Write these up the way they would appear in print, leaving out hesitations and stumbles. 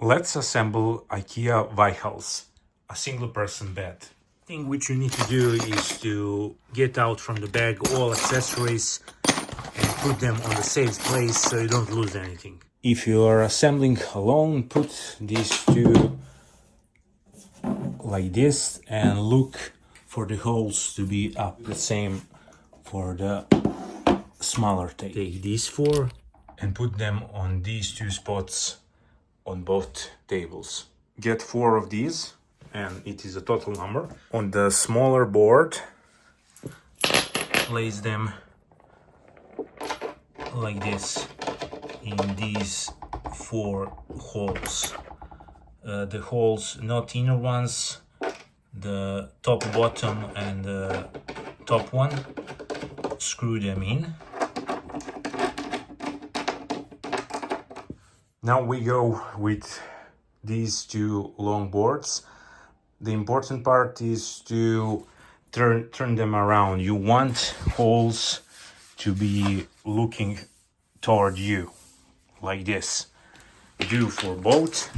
Let's assemble IKEA VIHALS, a single person bed. Thing which you need to do is to get out from the bag all accessories and put them on the safe place so you don't lose anything. If you are assembling alone, put these two like this and look for the holes to be up. The same for the smaller tape. Take these four and put them on these two spots on both tables. Get 4 of these, and it is a total number. On the smaller board, place them like this in these 4 holes. The holes, not inner ones, the top, bottom, and the top one. Screw them in. Now we go with these 2 long boards. The important part is to turn them around. You want holes to be looking toward you, like this. Do for both.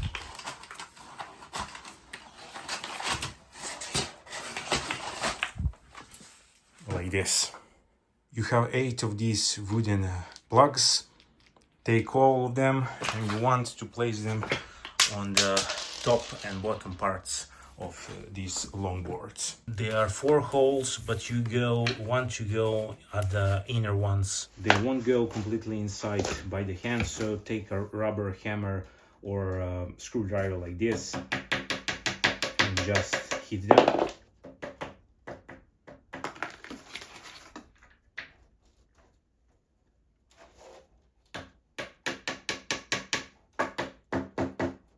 Like this. You have 8 of these wooden plugs. Take all of them, and you want to place them on the top and bottom parts of these long boards. There are 4 holes, but you want to go at the inner ones. They won't go completely inside by the hand, so take a rubber hammer or a screwdriver like this and just hit them.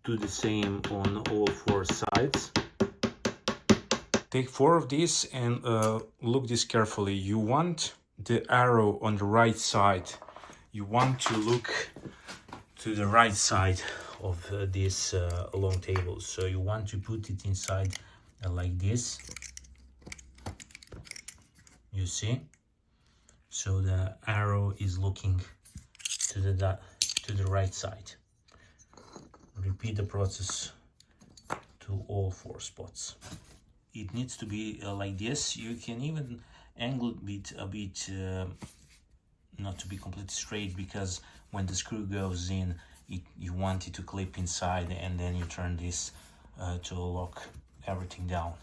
Do the same on all 4 sides. Take 4 of these and look this carefully. You want the arrow on the right side. You want to look to the right side of this long table. So you want to put it inside like this. You see? So the arrow is looking to the right side. Repeat the process to all 4 spots. It needs to be like this. You can even angle it a bit, not to be completely straight, because when the screw goes in, you want it to clip inside, and then you turn this to lock everything down.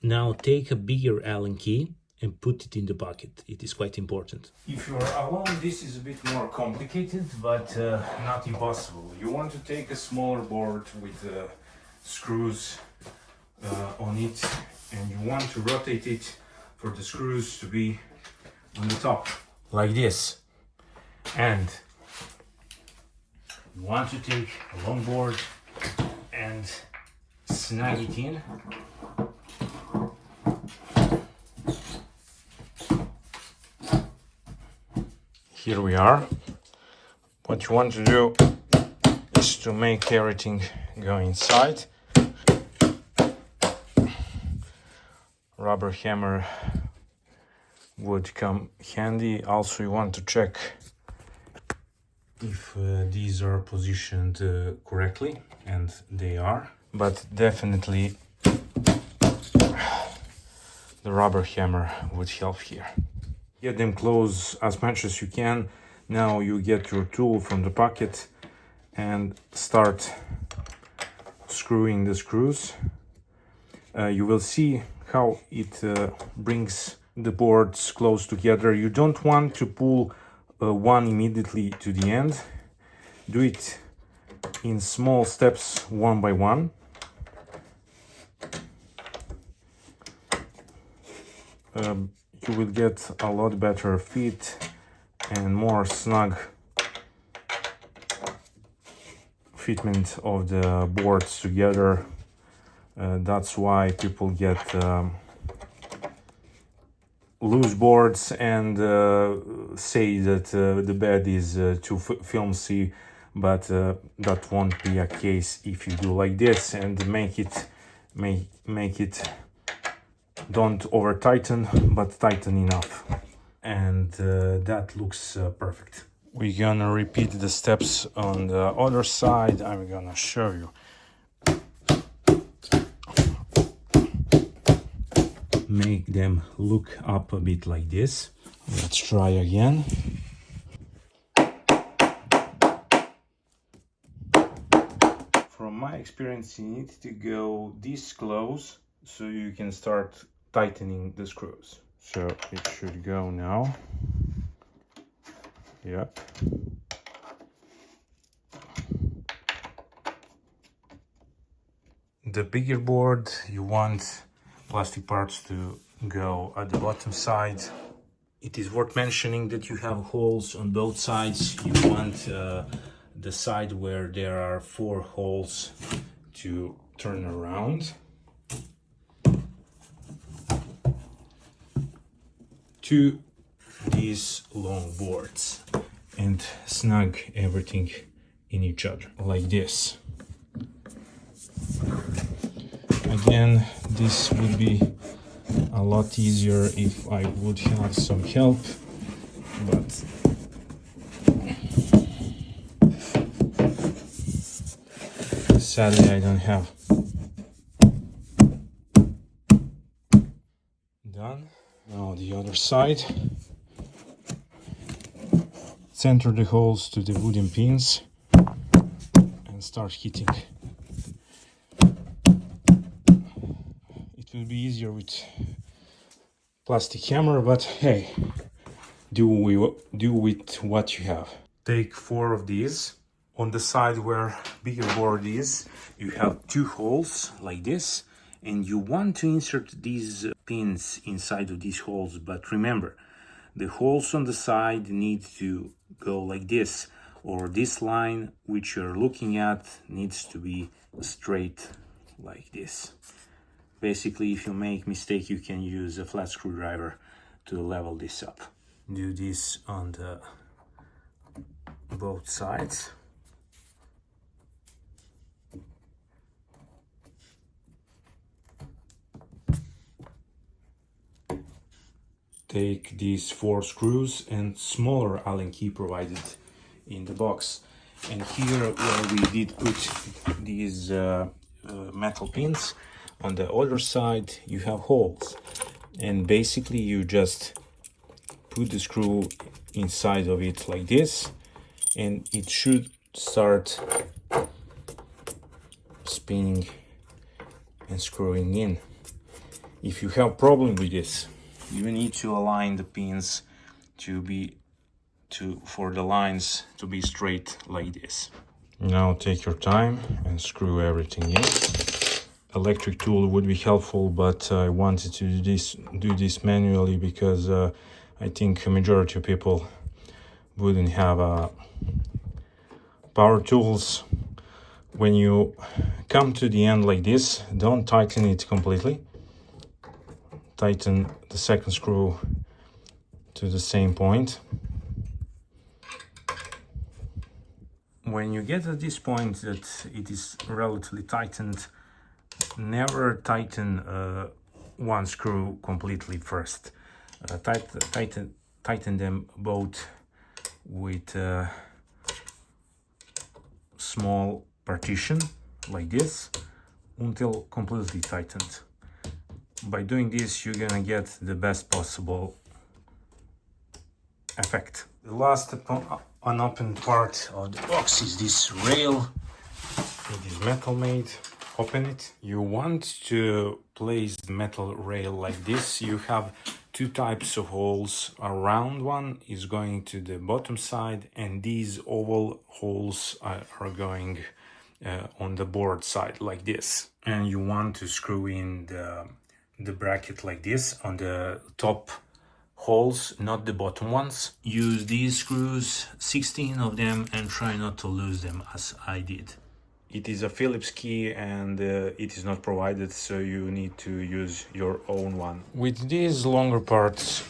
Now take a bigger Allen key and put it in the pocket. It is quite important. If you're alone, this is a bit more complicated, but not impossible. You want to take a smaller board with screws on it, and you want to rotate it for the screws to be on the top, like this. And you want to take a long board and snag it in. Here we are. What you want to do is to make everything go inside. Rubber hammer would come handy. Also, you want to check if these are positioned correctly, and they are. But definitely the rubber hammer would help here. Get them close as much as you can. Now you get your tool from the pocket and start screwing the screws. You will see how it brings the boards close together. You don't want to pull one immediately to the end. Do it in small steps, one by one. You will get a lot better fit and more snug fitment of the boards together. That's why people get loose boards and say that the bed is too filmy, but that won't be a case if you do like this and make it don't over tighten, but tighten enough, and that looks perfect. We're gonna repeat the steps on the other side. I'm gonna show you. Make them look up a bit like this. Let's try again. From my experience, you need to go this close so you can start tightening the screws. So it should go now. Yep. The bigger board, you want plastic parts to go at the bottom side. It is worth mentioning that you have holes on both sides. You want the side where there are 4 holes to turn around. To these long boards and snug everything in each other like this. Again, this would be a lot easier if I would have some help, but sadly I don't have. Done. Now the other side. Center the holes to the wooden pins and start hitting. It will be easier with plastic hammer, but hey, do with what you have. Take 4 of these. On the side where bigger board is, you have 2 holes like this, and you want to insert these pins inside of these holes, but remember, the holes on the side need to go like this, or this line which you're looking at needs to be straight like this. Basically, if you make mistake, you can use a flat screwdriver to level this up. Do this on the both sides. Take these 4 screws and smaller Allen key provided in the box. And here where we did put these metal pins, on the other side you have holes. And basically you just put the screw inside of it like this, and it should start spinning and screwing in. If you have problem with this, you need to align the pins for the lines to be straight like this. Now take your time and screw everything in. Electric tool would be helpful, but I wanted to do this manually because I think a majority of people wouldn't have power tools. When you come to the end like this, don't tighten it completely. Tighten the second screw to the same point. When you get at this point that it is relatively tightened, never tighten one screw completely first. Tighten them both with a small partition like this until completely tightened. By doing this, you're gonna get the best possible effect. The last unopened part of the box is this rail. It is metal made. Open it. You want to place the metal rail like this. You have 2 types of holes. A round one is going to the bottom side, and these oval holes are going on the board side like this. And you want to screw in the bracket like this on the top holes, not the bottom ones. Use these screws, 16 of them, and try not to lose them as I did. It is a Phillips key and it is not provided, so you need to use your own one. With these longer parts,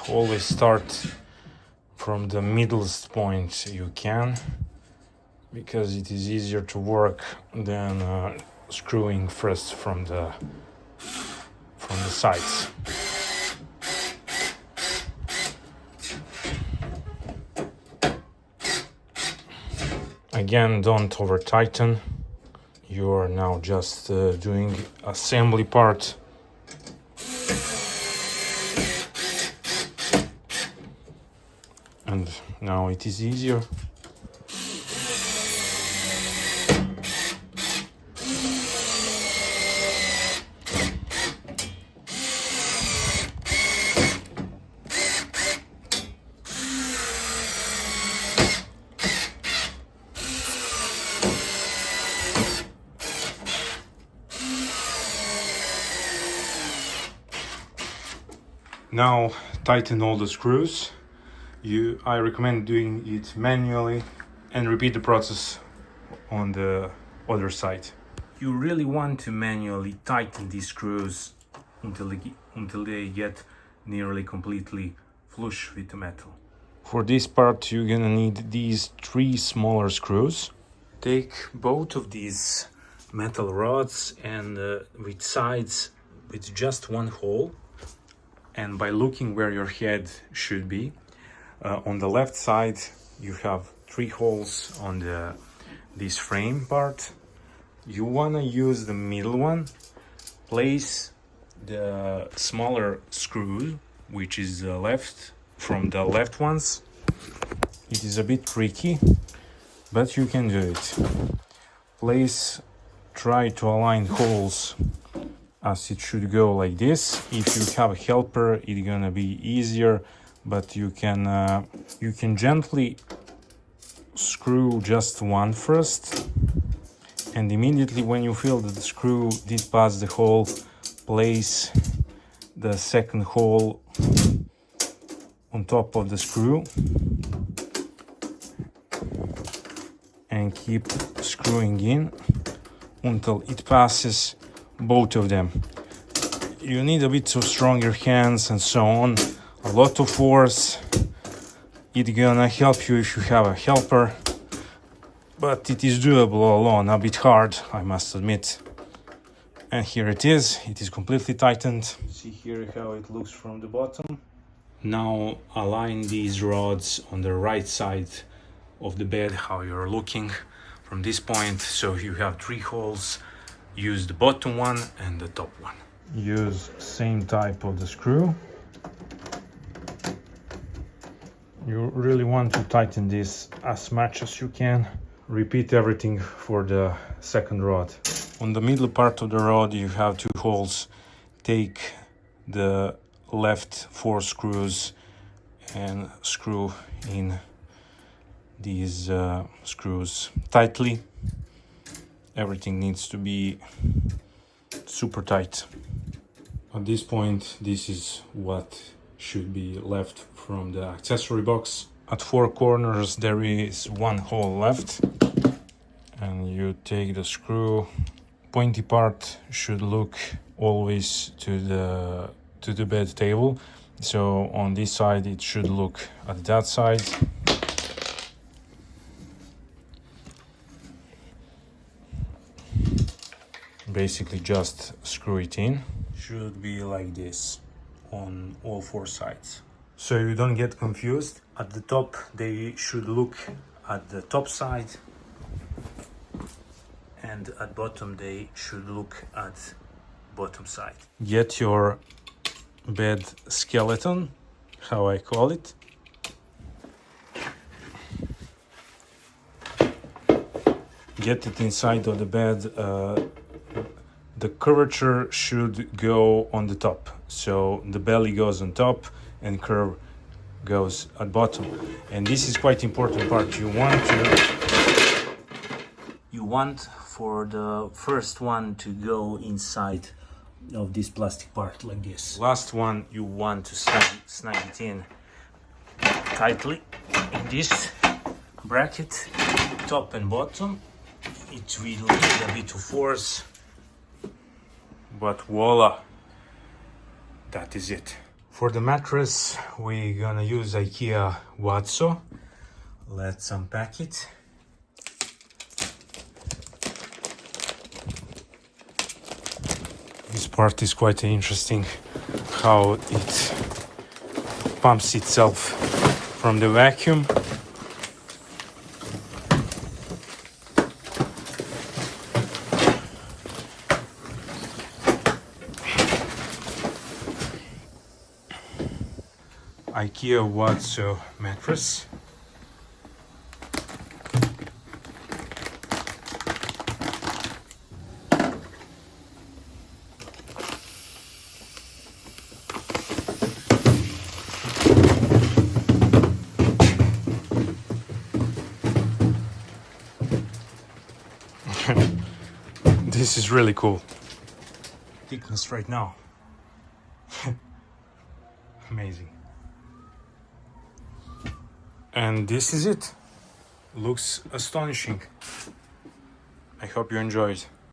always start from the middlest point you can, because it is easier to work than screwing first from the sides. Again, don't over tighten. You are now just doing assembly part. And now it is easier. Now tighten all the screws. I recommend doing it manually and repeat the process on the other side. You really want to manually tighten these screws until they get nearly completely flush with the metal. For this part you're gonna need these 3 smaller screws. Take both of these metal rods and with sides with just 1 hole. And by looking where your head should be, on the left side you have 3 holes on this frame part. You want to use the middle one. Place the smaller screw, which is left from the left ones. It is a bit tricky, but you can do it. Try to align holes as it should go like this. If you have a helper, it's gonna be easier, but you can gently screw just one first, and immediately when you feel that the screw did pass the hole, place the second hole on top of the screw and keep screwing in until it passes both of them. You need a bit of stronger hands and so on, a lot of force. It's gonna help you if you have a helper, but it is doable alone, a bit hard, I must admit. And here it is completely tightened. See here how it looks from the bottom. Now align these rods on the right side of the bed, how you're looking from this point. So you have 3 holes. Use the bottom one and the top one. Use same type of the screw. You really want to tighten this as much as you can. Repeat everything for the second rod. On the middle part of the rod you have 2 holes. Take the left 4 screws and screw in these screws tightly. Everything needs to be super tight. At this point, this is what should be left from the accessory box. At 4 corners there is 1 hole left, and you take the screw. Pointy part should look always to the bed table, so on this side it should look at that side. Basically just screw it in. Should be like this on all 4 sides. So you don't get confused. At the top they should look at the top side, and at bottom they should look at bottom side. Get your bed skeleton, how I call it. Get it inside of the bed. The curvature should go on the top, so the belly goes on top and curve goes at bottom. And this is quite important part. You want for the first one to go inside of this plastic part like this. Last one you want to snag it in tightly in this bracket, top and bottom. It will need a bit of force, but voila, that is it. For the mattress we're gonna use IKEA Vadsö. Let's unpack it. This part is quite interesting, how it pumps itself from the vacuum. IKEA Vadsö mattress. This is really cool. Thickness right now. Amazing. And this is it. Looks astonishing. I hope you enjoyed.